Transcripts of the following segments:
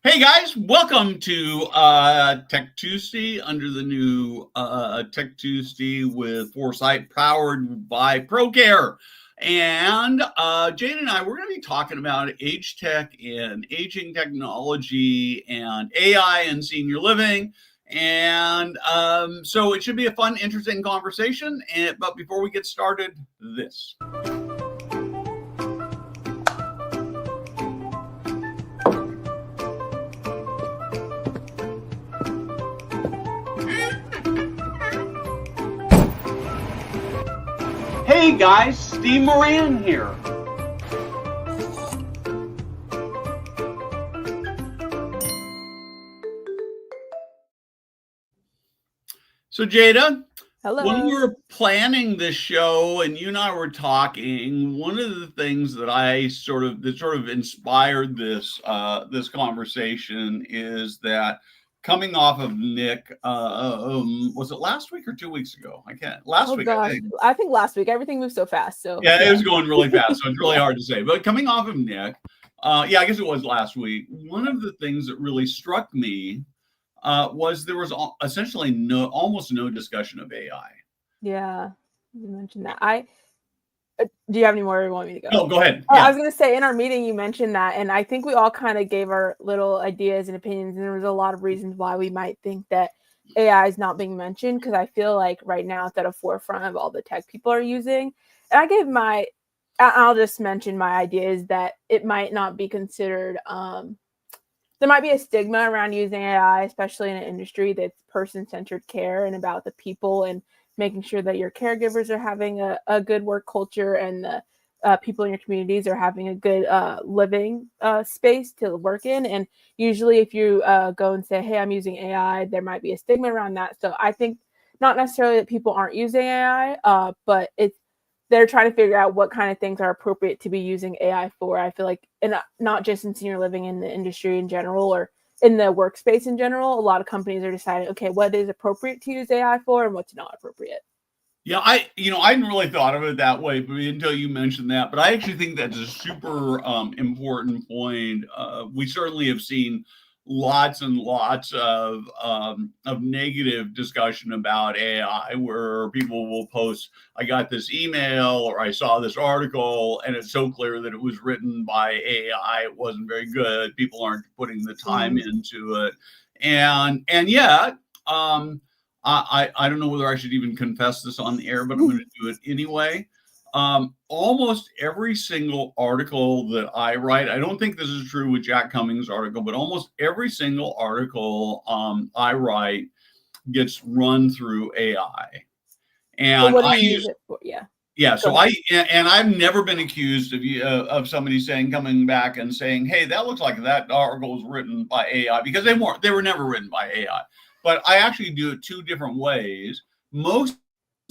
Hey guys, welcome to Tech Tuesday under the new Tech Tuesday with Foresight powered by ProCare. And Jane and I, we're going to be talking about age tech and aging technology and AI and senior living. And so it should be a fun, interesting conversation. But before we get started, this. Hey guys, Steve Moran here. So Jada, Hello. when we were planning this show and you and I were talking, one of the things that sort of inspired this conversation is that coming off of Nick, was it last week or 2 weeks ago? Last week, gosh. I think last week. Everything moved so fast. So yeah, it was going really fast, so it's really hard to say. But coming off of Nick, I guess it was last week. One of the things that really struck me was there was essentially almost no discussion of AI. Yeah, you mentioned that. Do you have any more? Or you want me to go? No, go ahead. Yeah. I was going to say in our meeting you mentioned that, and I think we all kind of gave our little ideas and opinions, and there was a lot of reasons why we might think that AI is not being mentioned, because I feel like right now it's at a forefront of all the tech people are using. And I gave I'll just mention my idea is that it might not be considered. There might be a stigma around using AI, especially in an industry that's person-centered care and about the people and making sure that your caregivers are having a good work culture and the people in your communities are having a good living space to work in. And usually if you go and say, hey, I'm using AI, there might be a stigma around that. So I think not necessarily that people aren't using AI, but they're trying to figure out what kind of things are appropriate to be using AI for. I feel like, and not just in senior living, in the industry in general or in the workspace in general, a lot of companies are deciding, okay, what is appropriate to use AI for and what's not appropriate. Yeah, I hadn't really thought of it that way until you mentioned that. But I actually think that's a super important point. We certainly have seen lots and lots of negative discussion about AI, where people will post, "I got this email" or "I saw this article," and it's so clear that it was written by AI. It wasn't very good. People aren't putting the time into it, and yet. I don't know whether I should even confess this on the air, but I'm going to do it anyway. Almost every single article that I write, I don't think this is true with Jack Cummings' article, but almost every single article I write gets run through AI. And so what do you use it for? Yeah. So I've never been accused of somebody coming back and saying, "Hey, that looks like that article was written by AI," because they were never written by AI. But I actually do it two different ways. Most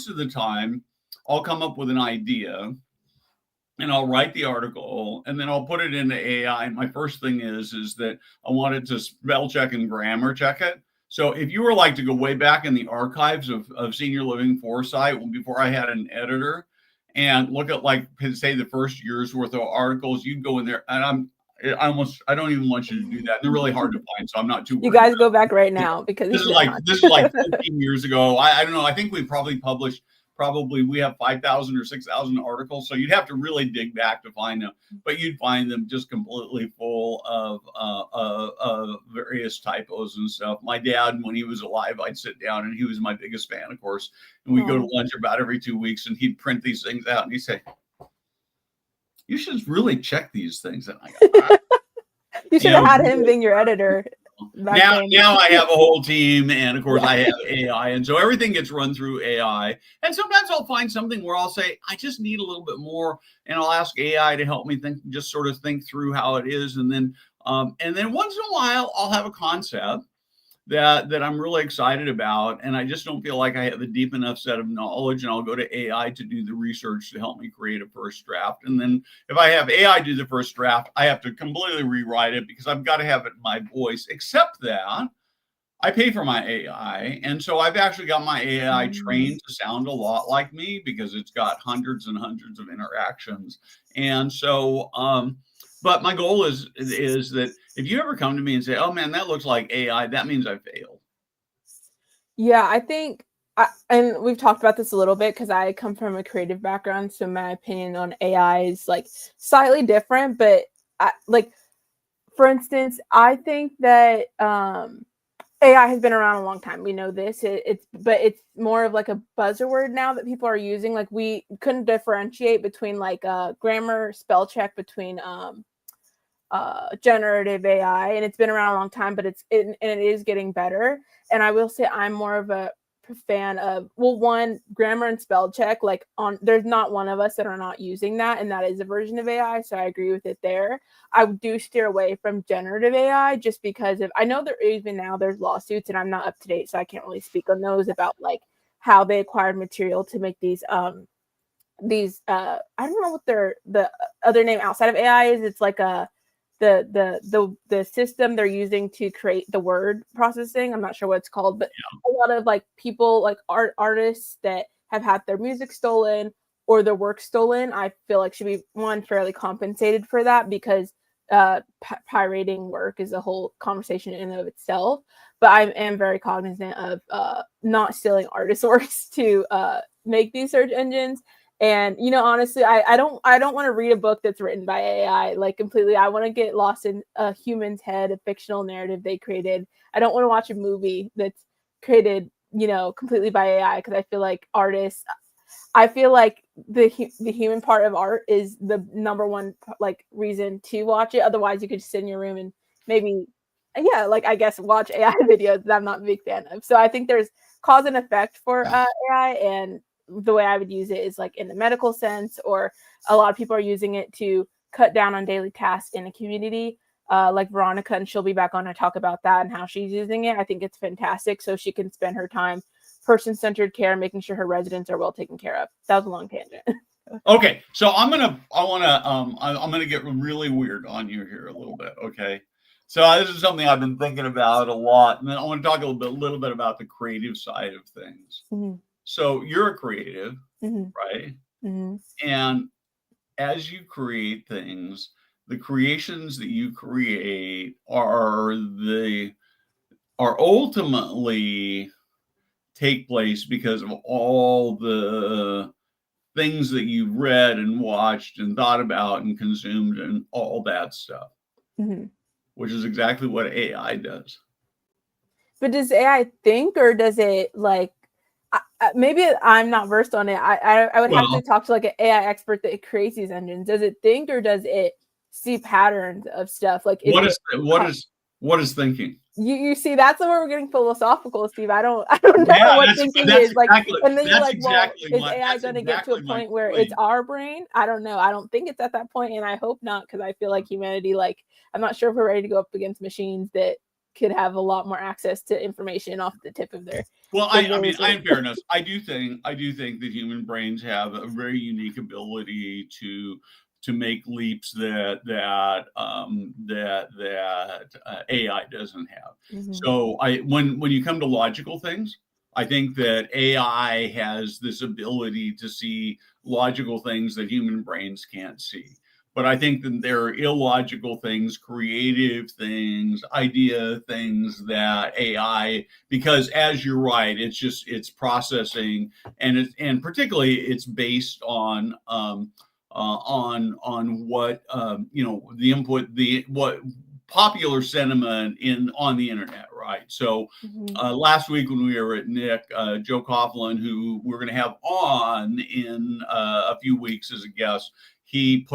of the time, I'll come up with an idea and I'll write the article and then I'll put it into AI. And my first thing is that I want it to spell check and grammar check it. So if you were like to go way back in the archives of Senior Living Foresight, before I had an editor, and look at, like, say, the first year's worth of articles, you'd go in there, and I don't even want you to do that. They're really hard to find, so I'm not too worried. You guys go back right now, because this is like 15 years ago. I don't know. I think we probably published. We have 5,000 or 6,000 articles, so you'd have to really dig back to find them. But you'd find them just completely full of various typos and stuff. My dad, when he was alive, I'd sit down, and he was my biggest fan, of course. And we'd go to lunch about every 2 weeks, and he'd print these things out, and he'd say, "You should really check these things." And I go, you should have had him being your editor. Now I have a whole team, and of course I have AI, and so everything gets run through AI. And sometimes I'll find something where I'll say, I just need a little bit more, and I'll ask AI to help me think through how it is. And then once in a while I'll have a concept that I'm really excited about, and I just don't feel like I have a deep enough set of knowledge, and I'll go to AI to do the research to help me create a first draft. And then if I have AI do the first draft, I have to completely rewrite it because I've got to have it in my voice, except that I pay for my AI. And so I've actually got my AI trained to sound a lot like me because it's got hundreds and hundreds of interactions. And so But my goal is that if you ever come to me and say, "Oh man, that looks like AI," that means I failed. Yeah, I think, and we've talked about this a little bit because I come from a creative background, so my opinion on AI is like slightly different. But like, for instance, I think that AI has been around a long time. We know this. But it's more of like a buzzword now that people are using. Like we couldn't differentiate between like grammar, spell check between generative AI, and it's been around a long time, but it is getting better. And I will say I'm more of a fan of, well, one, grammar and spell check. Like there's not one of us that are not using that, and that is a version of AI. So I agree with it there. I do steer away from generative AI just because I know even now there's lawsuits, and I'm not up to date, so I can't really speak on those about like how they acquired material to make these I don't know what the other name outside of AI is. It's like the system they're using to create the word processing. I'm not sure what it's called, but a lot of like people, like artists that have had their music stolen or their work stolen, I feel like should be fairly compensated for that, because pirating work is a whole conversation in and of itself. But I am very cognizant of not stealing artist works to make these search engines. And honestly, I don't want to read a book that's written by AI like completely. I want to get lost in a human's head, a fictional narrative they created. I don't want to watch a movie that's created completely by AI, because I feel like the human part of art is the number one like reason to watch it. Otherwise, you could just sit in your room and maybe like I guess watch AI videos that I'm not a big fan of. So I think there's cause and effect for AI, and the way I would use it is like in the medical sense, or a lot of people are using it to cut down on daily tasks in a community. Like Veronica, and she'll be back on to talk about that and how she's using it. I think it's fantastic, so she can spend her time person-centered care, making sure her residents are well taken care of. That was a long tangent. Okay, so I'm gonna get really weird on you here a little bit. Okay, so this is something I've been thinking about a lot, and then I want to talk a little bit about the creative side of things. Mm-hmm. So you're a creative, mm-hmm. right? Mm-hmm. And as you create things, the creations that you create are ultimately take place because of all the things that you've read and watched and thought about and consumed and all that stuff, Mm-hmm. which is exactly what AI does. But does AI think, or does it like? Maybe I'm not versed on it. I would have to talk to like an AI expert that creates these engines. Does it think, or does it see patterns of stuff? Like what is thinking? You see, that's where we're getting philosophical, Steve. I don't know what thinking is like. And then you're like, well, is AI going to get to a point where it's our brain? I don't know. I don't think it's at that point, and I hope not, because I feel like humanity, like, I'm not sure if we're ready to go up against machines that could have a lot more access to information off the tip of their. Well, I mean, in fairness, I do think that human brains have a very unique ability to make leaps that AI doesn't have. Mm-hmm. So when you come to logical things, I think that AI has this ability to see logical things that human brains can't see. But I think that there are illogical things, creative things, idea things that AI, because as you're right, it's processing, and particularly it's based on what the input, what popular sentiment on the internet, right? So last week when we were at Nick, Joe Coughlin, who we're going to have on in a few weeks as a guest, he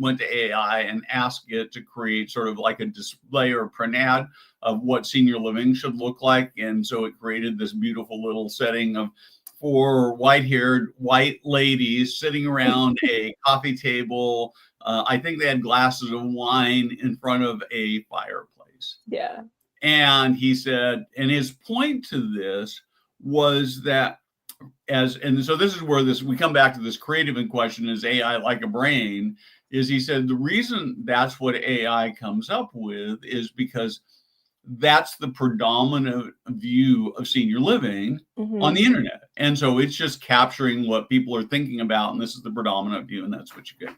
went to AI and asked it to create sort of like a display or a print ad of what senior living should look like, and so it created this beautiful little setting of 4 white-haired white ladies sitting around a coffee table. I think they had glasses of wine in front of a fireplace. Yeah. And he said, and his point to this was that so this is where we come back to this creative in question, is AI like a brain? Is he said the reason that's what AI comes up with is because that's the predominant view of senior living on the internet. And so it's just capturing what people are thinking about. And this is the predominant view, and that's what you get.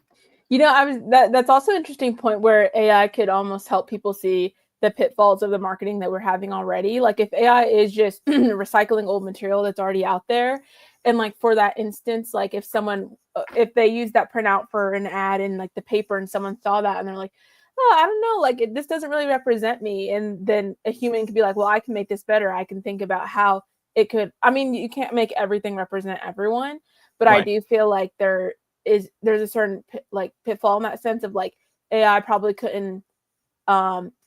That's also an interesting point where AI could almost help people see the pitfalls of the marketing that we're having already. Like if AI is just recycling old material that's already out there, and like for that instance, like if they use that printout for an ad in like the paper and someone saw that and they're like, oh, I don't know, like this doesn't really represent me, and then a human could be like, well, I can make this better. I can think about how it could. I mean, you can't make everything represent everyone, but I Right. do feel like there's a certain like pitfall in that sense of like AI probably couldn't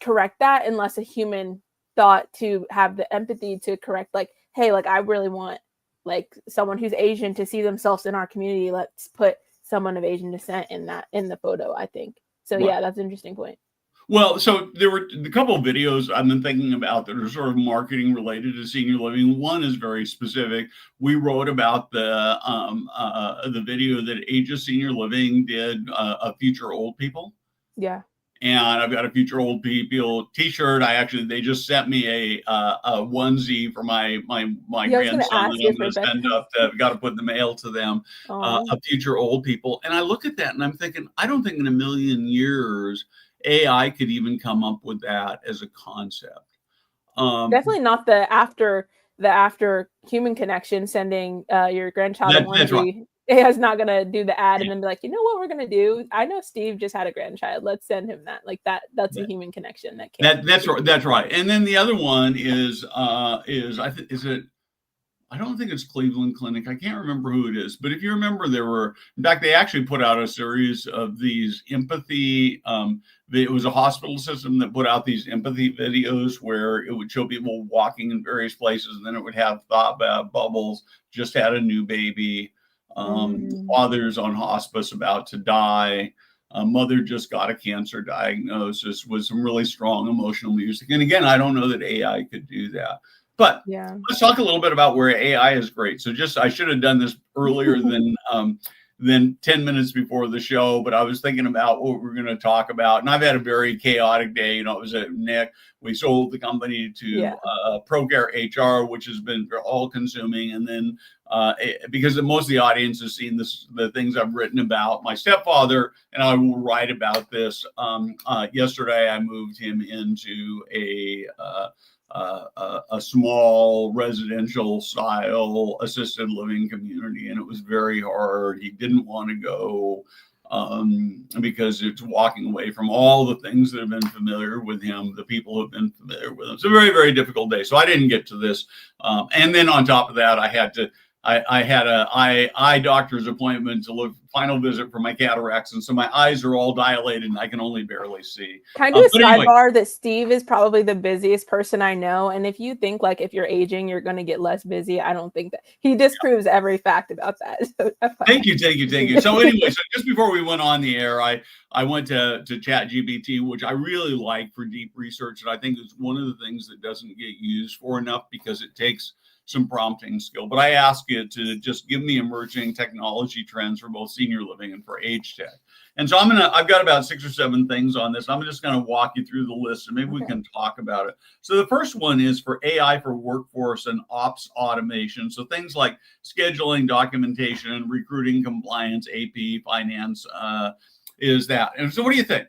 correct that unless a human thought to have the empathy to correct, like, hey, like I really want like someone who's Asian to see themselves in our community. Let's put someone of Asian descent in the photo, I think. So Right. yeah, that's an interesting point. Well, so there were a couple of videos I've been thinking about that are sort of marketing related to senior living. One is very specific. We wrote about the video that Aegis Senior Living did of future old people. Yeah. And I've got a future old people T-shirt. They just sent me a onesie for my Yeah, I was gonna grandson ask that you I'm for going to send up. Got to put in the mail to them. Oh, Of future old people, and I look at that and I'm thinking, I don't think in a million years AI could even come up with that as a concept. definitely not the after human connection sending your grandchild a That's right. onesie. AI is not gonna do the ad and then be like, you know what we're gonna do? I know Steve just had a grandchild. Let's send him that. Like that's a human connection that can't That's right. be That's replaced. right. And then the other one is I think is it I don't think it's Cleveland Clinic. I can't remember who it is, but if you remember, in fact, they actually put out a series of these empathy. It was a hospital system that put out these empathy videos where it would show people walking in various places, and then it would have thought bubbles, just had a new baby, Mm, father's on hospice about to die. Mother just got a cancer diagnosis with some really strong emotional music. And again, I don't know that AI could do that. But yeah. let's talk a little bit about where AI is great. So I should have done this earlier than 10 minutes before the show, but I was thinking about what we're going to talk about. And I've had a very chaotic day. It was at Nick. We sold the company to ProCare HR, which has been all consuming. And then because most of the audience has seen the things I've written about my stepfather, and I will write about this. Yesterday, I moved him into a small residential style assisted living community, and it was very hard. He didn't want to go because it's walking away from all the things that have been familiar with him, the people who have been familiar with him. It's a very, very difficult day. So I didn't get to this. And then on top of that, I had a eye doctor's appointment to look final visit for my cataracts, and so my eyes are all dilated and I can only barely see. Can I do a But anyway, sidebar that Steve is probably the busiest person I know? And if you think like if you're aging, you're going to get less busy, I don't think that he disproves every fact about that. So, thank you. So anyway, so just before we went on the air, I went to ChatGPT, which I really like for deep research, and I think is one of the things that doesn't get used for enough because it takes some prompting skill. But I ask it to just give me emerging technology trends for both senior living and for age tech. And so I've got about 6 or 7 things on this. I'm just going to walk you through the list and maybe we can talk about it. So the first one is for AI for workforce and ops automation. So things like scheduling, documentation, recruiting, compliance, AP, finance, is that. And so what do you think?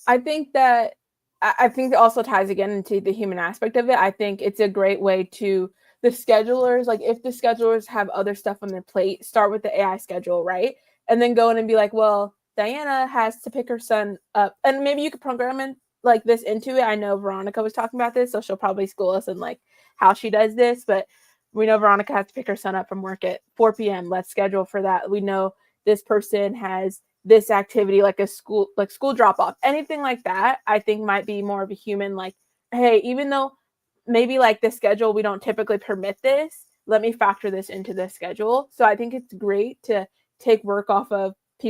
I think it also ties again into the human aspect of it. I think it's a great way to the schedulers, like if the schedulers have other stuff on their plate, start with the AI schedule, right? And then go in and be like, well, Diana has to pick her son up. And maybe you could program in like this into it. I know Veronica was talking about this, so she'll probably school us in like how she does this, but we know Veronica has to pick her son up from work at 4 p.m. Let's schedule for that. We know this person has this activity like school drop off, anything like that. I think might be more of a human, like, hey, even though maybe like the schedule we don't typically permit this, let me factor this into the schedule. So I think it's great to take work off the plate of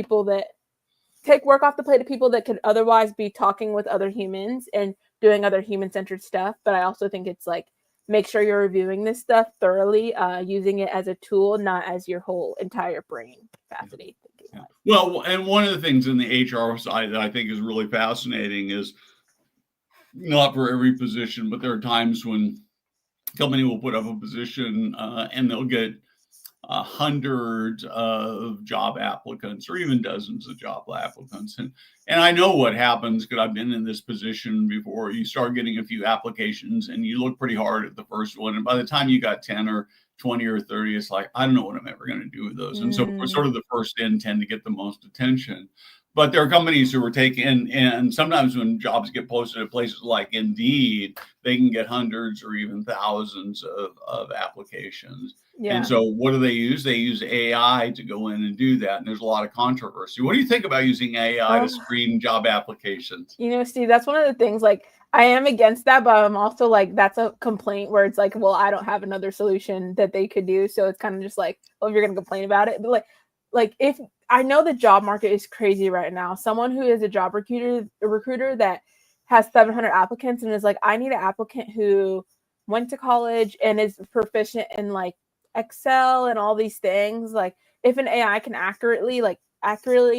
people that could otherwise be talking with other humans and doing other human-centered stuff. But I also think it's like, make sure you're reviewing this stuff thoroughly, using it as a tool, not as your whole entire brain capacity. Yeah. Well, and one of the things in the HR side that I think is really fascinating is not for every position, but there are times when company will put up a position and they'll get hundreds of job applicants or even dozens of job applicants. And I know what happens because I've been in this position before. You start getting a few applications and you look pretty hard at the first one. And by the time you got 10 or 20 or 30, it's like, I don't know what I'm ever going to do with those. And so we're sort of the first in tend to get the most attention. But there are companies who are taking, and sometimes when jobs get posted at places like Indeed, they can get hundreds or even thousands of applications. Yeah. And so what do they use? They use AI to go in and do that. And there's a lot of controversy. What do you think about using AI to screen job applications? You know, Steve, that's one of the things, like, I am against that, but I'm also like, that's a complaint where it's like, well, I don't have another solution that they could do. So it's kind of just like, well, if you're going to complain about it, but like if I know the job market is crazy right now, someone who is a job recruiter that has 700 applicants and is like, I need an applicant who went to college and is proficient in like Excel and all these things. Like if an AI can accurately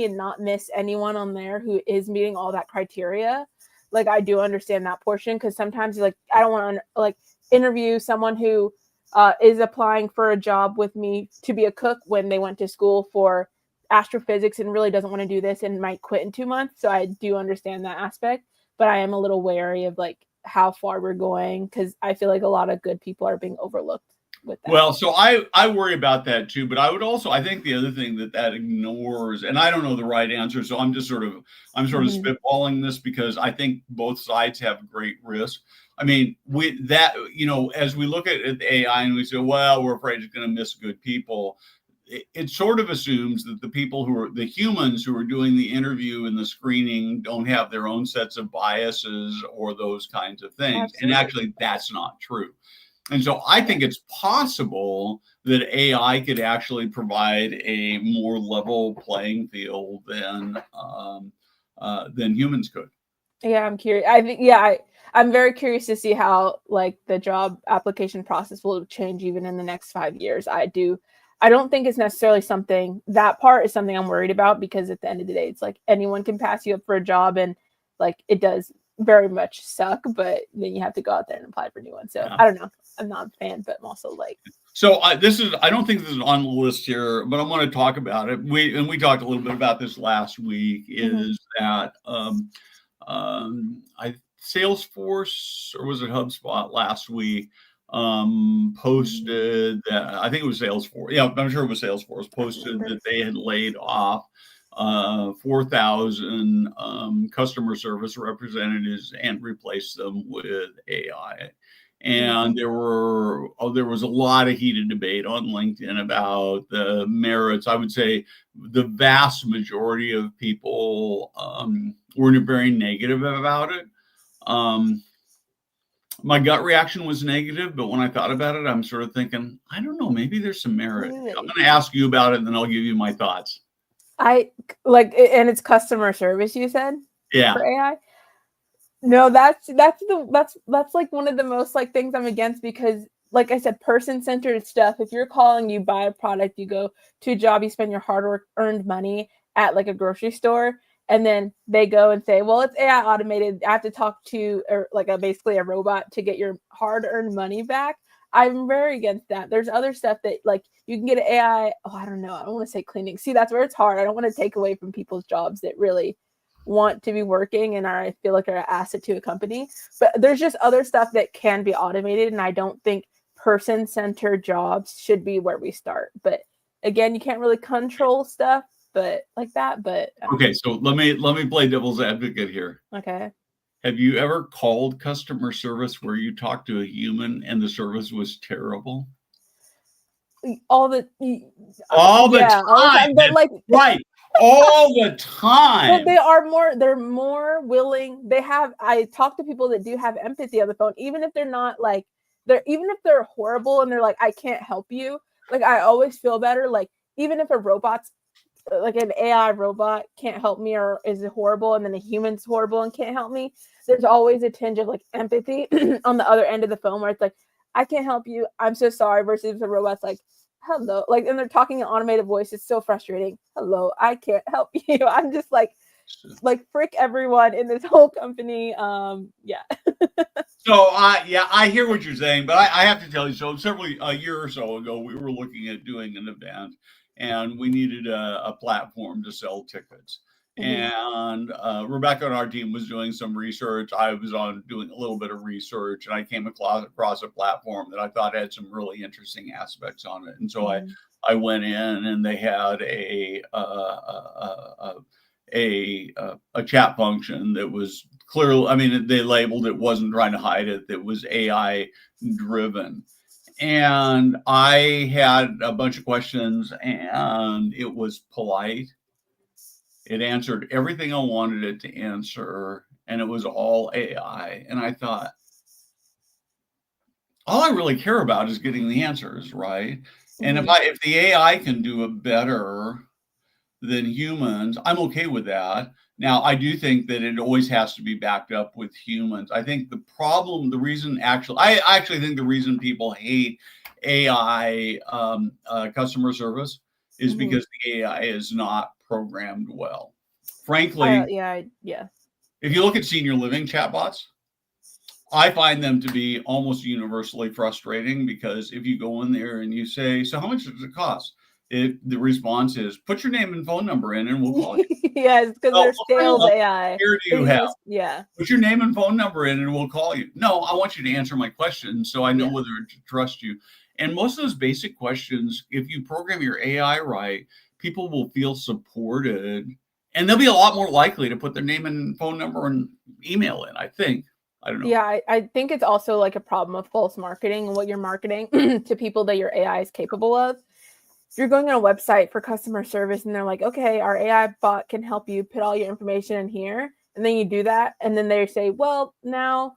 and not miss anyone on there who is meeting all that criteria, like I do understand that portion, because sometimes like I don't want to like interview someone who is applying for a job with me to be a cook when they went to school for astrophysics and really doesn't want to do this and might quit in 2 months. So I do understand that aspect, but I am a little wary of like how far we're going, because I feel like a lot of good people are being overlooked with that. Well, so I worry about that too, but I think the other thing that ignores, and I don't know the right answer, so I'm sort of spitballing this because I think both sides have great risk. I mean, as we look at the AI and we say, well, we're afraid it's going to miss good people. It sort of assumes that the people the humans who are doing the interview and the screening don't have their own sets of biases or those kinds of things. Absolutely. And actually that's not true. And so I think it's possible that AI could actually provide a more level playing field than humans could. Yeah, I'm curious. I'm very curious to see how like the job application process will change even in the next 5 years. I don't think it's necessarily that part is something I'm worried about, because at the end of the day, it's like anyone can pass you up for a job and like it does very much suck, but then you have to go out there and apply for a new one. So yeah. I don't know. I'm not a fan, but I'm also like. So I don't think this is on the list here, but I want to talk about it. We talked a little bit about this last week, is that Salesforce, or was it HubSpot last week, posted that, I think it was Salesforce. Yeah, I'm sure it was Salesforce, posted that they had laid off 4,000 customer service representatives and replaced them with AI. And there was a lot of heated debate on LinkedIn about the merits. I would say the vast majority of people were very negative about it. My gut reaction was negative, but when I thought about it, I'm sort of thinking, I don't know, maybe there's some merit. I'm going to ask you about it, and then I'll give you my thoughts. And it's customer service, you said? Yeah. For AI? No, that's like one of the most like things I'm against, because like I said, person-centered stuff. If you're calling, you buy a product, you go to a job, you spend your hard-earned money at like a grocery store, and then they go and say, well, it's AI automated. I have to talk to basically a robot to get your hard-earned money back. I'm very against that. There's other stuff that like you can get an AI. Oh, I don't know. I don't want to say cleaning. See, that's where it's hard. I don't want to take away from people's jobs that really want to be working and I feel like are an asset to a company. But there's just other stuff that can be automated, and I don't think person-centered jobs should be where we start. But again, you can't really control stuff but like that. But okay, so let me play devil's advocate here. Okay. Have you ever called customer service where you talked to a human and the service was terrible? All the time. But like right. All the time. But they're more willing. I talk to people that do have empathy on the phone, even if they're not like even if they're horrible and they're like, I can't help you. Like I always feel better. Like even if a robot's like an AI robot can't help me or is horrible, and then a human's horrible and can't help me, there's always a tinge of like empathy on the other end of the phone where it's like, I can't help you, I'm so sorry, versus the robot's like, hello, like, and they're talking in automated voice. It's so frustrating. Hello, I can't help you. I'm just like frick everyone in this whole company. Yeah. So yeah, I hear what you're saying, but I have to tell you. So several a year or so ago, we were looking at doing an event, and we needed a platform to sell tickets. Hmm. And Rebecca on our team was doing some research. I was on doing a little bit of research, and I came across a platform that I thought had some really interesting aspects on it. And so Hmm. I went in, and they had a chat function that was clearly, I mean, they labeled it, wasn't trying to hide it, that was AI driven. And I had a bunch of questions, and it was polite. It answered everything I wanted it to answer, and it was all AI. And I thought, all I really care about is getting the answers right. And Hmm. if the AI can do it better than humans, I'm okay with that. Now, I do think that it always has to be backed up with humans. I think I actually think the reason people hate AI customer service is Hmm. because the AI is not programmed well. Frankly, Yeah. if you look at senior living chatbots, I find them to be almost universally frustrating because if you go in there and you say, "So how much does it cost?" The response is, "Put your name and phone number in, and we'll call you." Yes, because Well, they're what kind sales of AI. fear do They you have? use yeah, Put your name and phone number in, and we'll call you. No, I want you to answer my questions so I know yeah, whether to trust you. And most of those basic questions, if you program your AI right, people will feel supported, and they'll be a lot more likely to put their name and phone number and email in. I think. I don't know. yeah. I think it's also like a problem of false marketing and what you're marketing to people that your AI is capable of. You're going on a website for customer service and they're like, okay, our AI bot can help you put all your information in here. And then you do that. And then they say, well, now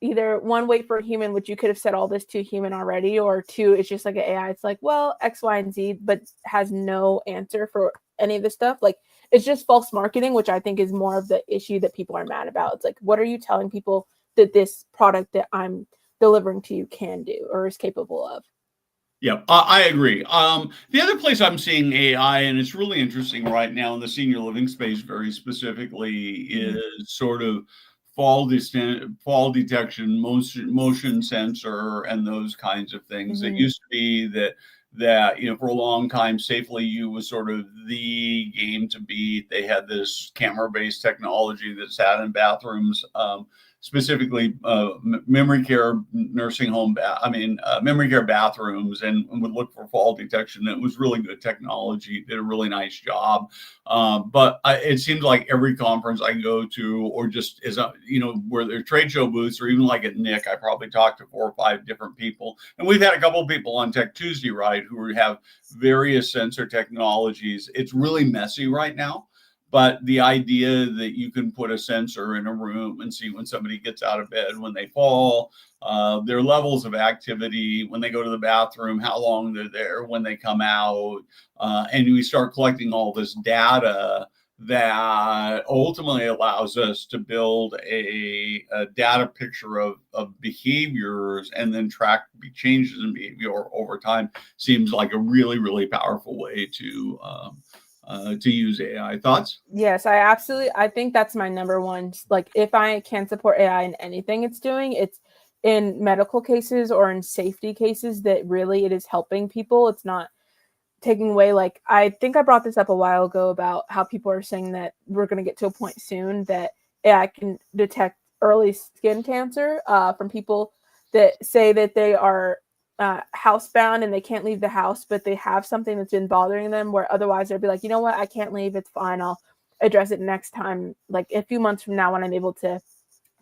either one, wait for a human, which you could have said all this to a human already, or two, it's just like an AI. It's like, well, X, Y, and Z, but has no answer for any of this stuff. Like it's just false marketing, which I think is more of the issue that people are mad about. It's like, what are you telling people that this product that I'm delivering to you can do or is capable of? Yeah, I agree. The other place I'm seeing AI, and it's really interesting right now in the senior living space, very specifically, Mm-hmm. is sort of fall detection, motion sensor, and those kinds of things. It Mm-hmm. used to be that for a long time, Safely You was sort of the game to beat. They had this camera-based technology that sat in bathrooms. Specifically memory care nursing home memory care bathrooms, and would look for fall detection. It was really good technology, did a really nice job. But it seems like every conference I go to, or just where there are trade show booths, or even like at Nick, I probably talked to 4 or 5 different people, and we've had a couple of people on Tech Tuesday, right, who have various sensor technologies. It's really messy right now, but the idea that you can put a sensor in a room and see when somebody gets out of bed, when they fall, their levels of activity, when they go to the bathroom, how long they're there, when they come out, and we start collecting all this data that ultimately allows us to build a data picture of behaviors and then track changes in behavior over time, seems like a really, really powerful way to use AI. Thoughts? Yes, I think that's my number one. Like if I can support AI in anything it's doing, it's in medical cases or in safety cases that really it is helping people. It's not taking away, like I think I brought this up a while ago about how people are saying that we're going to get to a point soon that AI can detect early skin cancer from people that say that they are housebound and they can't leave the house, but they have something that's been bothering them where otherwise they'd be like, you know what, I can't leave, it's fine, I'll address it next time, like a few months from now when I'm able to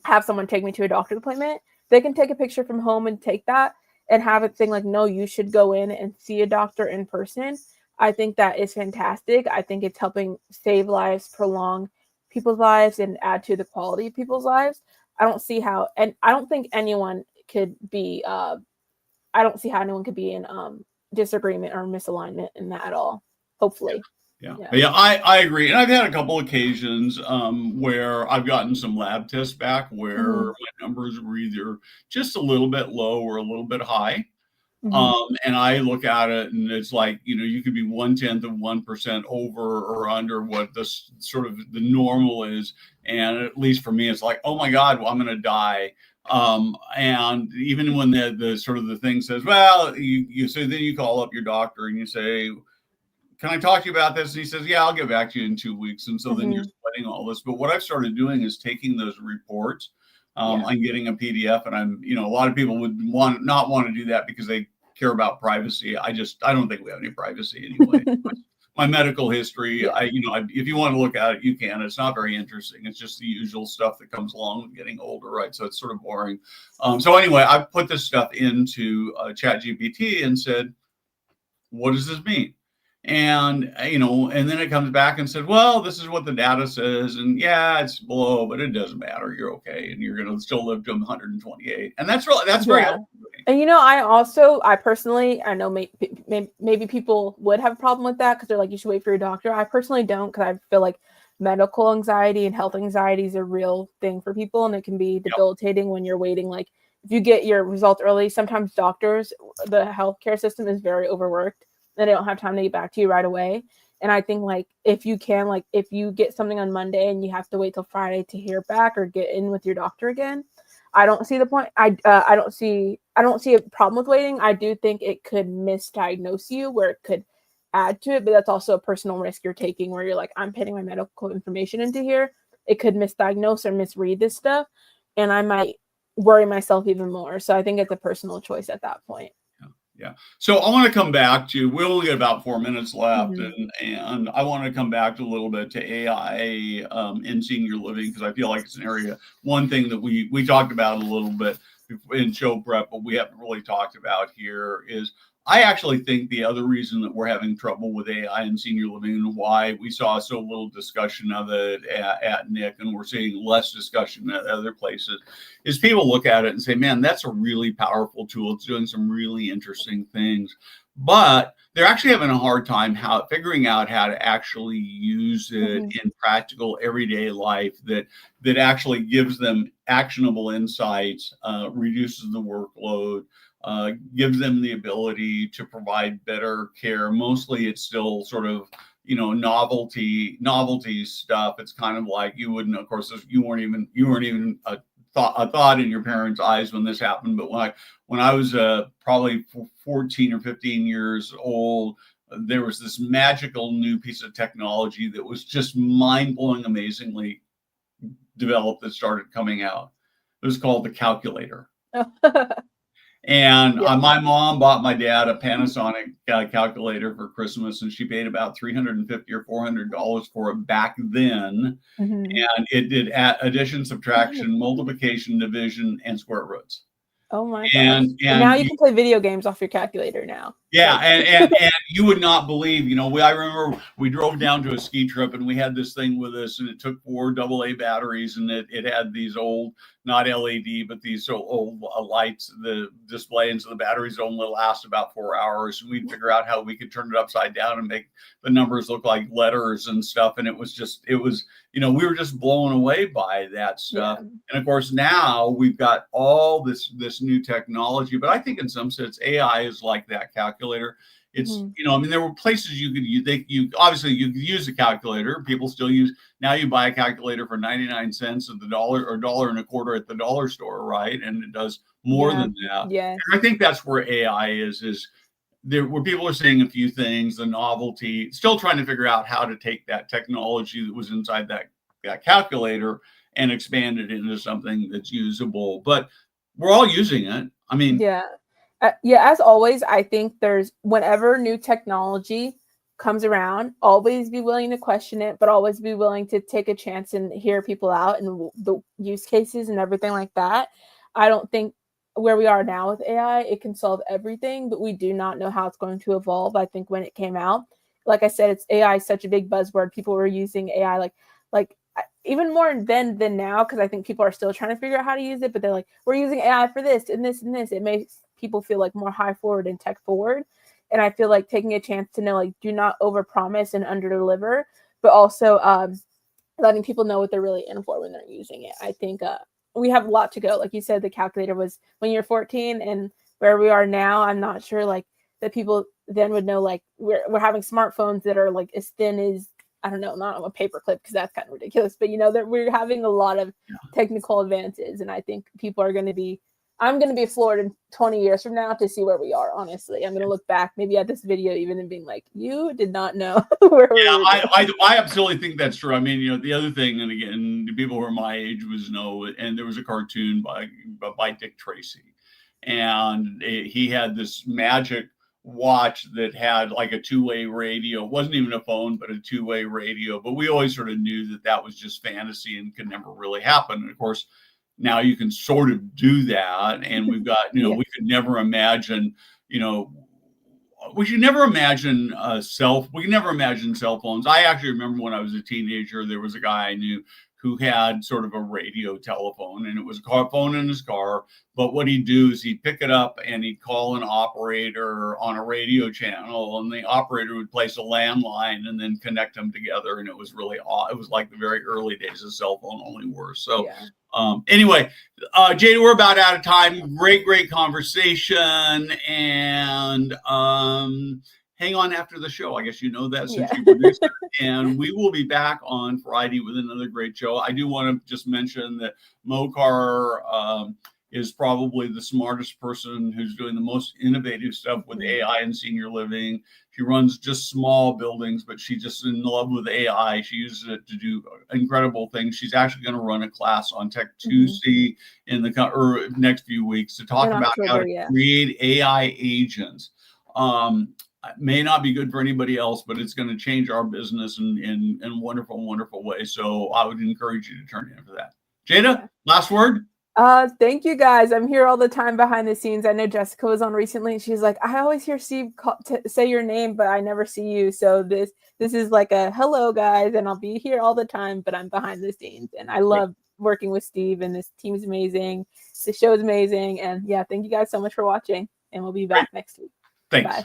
have someone take me to a doctor's appointment. They can take a picture from home and take that and have it saying like, no, you should go in and see a doctor in person. I think that is fantastic. I think it's helping save lives, prolong people's lives, and add to the quality of people's lives. I don't see how, and I don't think anyone could be. I don't see how anyone could be in disagreement or misalignment in that at all. Hopefully, Yeah, yeah. yeah, I agree, and I've had a couple occasions where I've gotten some lab tests back where Mm-hmm. my numbers were either just a little bit low or a little bit high. Mm-hmm. And I look at it, and it's like you could be 1/10 of 1% over or under what the normal is, and at least for me, it's like, oh my God, well, I'm going to die. And even when the sort of the thing says, well, you so then you call up your doctor and you say, can I talk to you about this? And he says, yeah, I'll get back to you in 2 weeks. And so then you're sweating all this. But what I've started doing is taking those reports. I'm getting a PDF, and a lot of people would not want to do that because they care about privacy. I don't think we have any privacy anyway. My medical history, if you want to look at it, you can. It's not very interesting. It's just the usual stuff that comes along with getting older, right? So it's sort of boring. So anyway, I put this stuff into ChatGPT and said, what does this mean? And and then it comes back and said, well, this is what the data says, and yeah, it's below, but it doesn't matter. You're okay, and you're going to still live to 128, and that's very helpful. And I personally, I know maybe people would have a problem with that because they're like, you should wait for your doctor. I personally don't, because I feel like medical anxiety and health anxiety is a real thing for people, and it can be debilitating when you're waiting. Like, if you get your results early, sometimes doctors, the healthcare system is very overworked, and they don't have time to get back to you right away. And I think, like, if you get something on Monday and you have to wait till Friday to hear back or get in with your doctor again, I don't see the point. I don't see a problem with waiting. I do think it could misdiagnose you, where it could add to it, but that's also a personal risk you're taking, where you're like, I'm putting my medical information into here. It could misdiagnose or misread this stuff, and I might worry myself even more. So I think it's a personal choice at that point. Yeah. So I want to come back to, we only get about 4 minutes left, and I want to come back to a little bit to AI in senior living, because I feel like it's an area, one thing that we talked about a little bit in show prep, but we haven't really talked about here is, I actually think the other reason that we're having trouble with AI in senior living, and why we saw so little discussion of it at Nick, and we're seeing less discussion at other places, is people look at it and say, man, that's a really powerful tool. It's doing some really interesting things. But they're actually having a hard time figuring out how to actually use it in practical everyday life that actually gives them actionable insights, reduces the workload, gives them the ability to provide better care. Mostly it's still sort of, novelty stuff. It's kind of like, you wouldn't, of course, you weren't even a thought in your parents' eyes when this happened. But when I was probably 14 or 15 years old, there was this magical new piece of technology that was just mind-blowing, amazingly developed, that started coming out. It was called the calculator. And my mom bought my dad a Panasonic calculator for Christmas, and she paid about $350 or $400 for it back then. And it did addition, subtraction, multiplication, division, and square roots. Oh my gosh. And now you can play video games off your calculator now. Yeah, and you would not believe, I remember we drove down to a ski trip, and we had this thing with us, and it took 4 AA batteries, and it had these old, not LED, but these old lights, the display, and so the batteries only last about 4 hours. And we'd figure out how we could turn it upside down and make the numbers look like letters and stuff. And we were just blown away by that stuff. Yeah. And of course, now we've got all this new technology, but I think in some sense, AI is like that calculator. It's, there were places you could obviously you could use a calculator. People still use, now you buy a calculator for 99 cents at the dollar, or $1.25 at the dollar store, right? And it does more than that. Yeah. And I think that's where AI is there, where people are seeing a few things, the novelty, still trying to figure out how to take that technology that was inside that calculator and expand it into something that's usable. But we're all using it. I mean, as always, I think whenever new technology comes around, always be willing to question it, but always be willing to take a chance and hear people out and the use cases and everything like that. I don't think where we are now with AI, it can solve everything, but we do not know how it's going to evolve. I think when it came out, like I said, AI is such a big buzzword. People were using AI like even more than now, because I think people are still trying to figure out how to use it, but they're like, we're using AI for this and this and this. It makes people feel like more high forward and tech forward. And I feel like taking a chance to know, like, do not overpromise and underdeliver, but also letting people know what they're really in for when they're using it. I think we have a lot to go. Like you said, the calculator was when you're 14, and where we are now, I'm not sure like that people then would know, like we're having smartphones that are like as thin as I don't know, not on a paperclip because that's kind of ridiculous, but that we're having a lot of technical advances, and I think people are going to be. I'm going to be floored in 20 years from now to see where we are. Honestly, I'm going to look back maybe at this video even and being like, "You did not know where we were." I absolutely think that's true. I mean, the other thing, and again, the people who are my age was and there was a cartoon by Dick Tracy, and he had this magic watch that had like a two-way radio. It wasn't even a phone, but a two-way radio. But we always sort of knew that was just fantasy and could never really happen. And of course, now you can sort of do that, and we've got, we could never imagine, we should never imagine we can never imagine cell phones. I actually remember when I was a teenager, there was a guy I knew who had sort of a radio telephone, and it was a phone in his car. But what he'd do is he'd pick it up and he'd call an operator on a radio channel, and the operator would place a landline and then connect them together. And it was really it was like the very early days of cell phone only were. So anyway, Jada, we're about out of time. Great conversation. And hang on after the show. I guess you know that since you produced it. And we will be back on Friday with another great show. I do want to just mention that Mokar is probably the smartest person who's doing the most innovative stuff with AI and senior living. She runs just small buildings, but she's just in love with AI. She uses it to do incredible things. She's actually going to run a class on Tech 2C in the next few weeks to talk about how to create AI agents. It may not be good for anybody else, but it's going to change our business in wonderful ways. So I would encourage you to turn in for that. Jada, last word? Thank you guys. I'm here all the time behind the scenes. I know Jessica was on recently, and she's like, I always hear Steve say your name, but I never see you. So this is like a hello, guys, and I'll be here all the time, but I'm behind the scenes, and I love working with Steve, and this team's amazing. The show's amazing, and thank you guys so much for watching, and we'll be back next week. Thanks. Bye.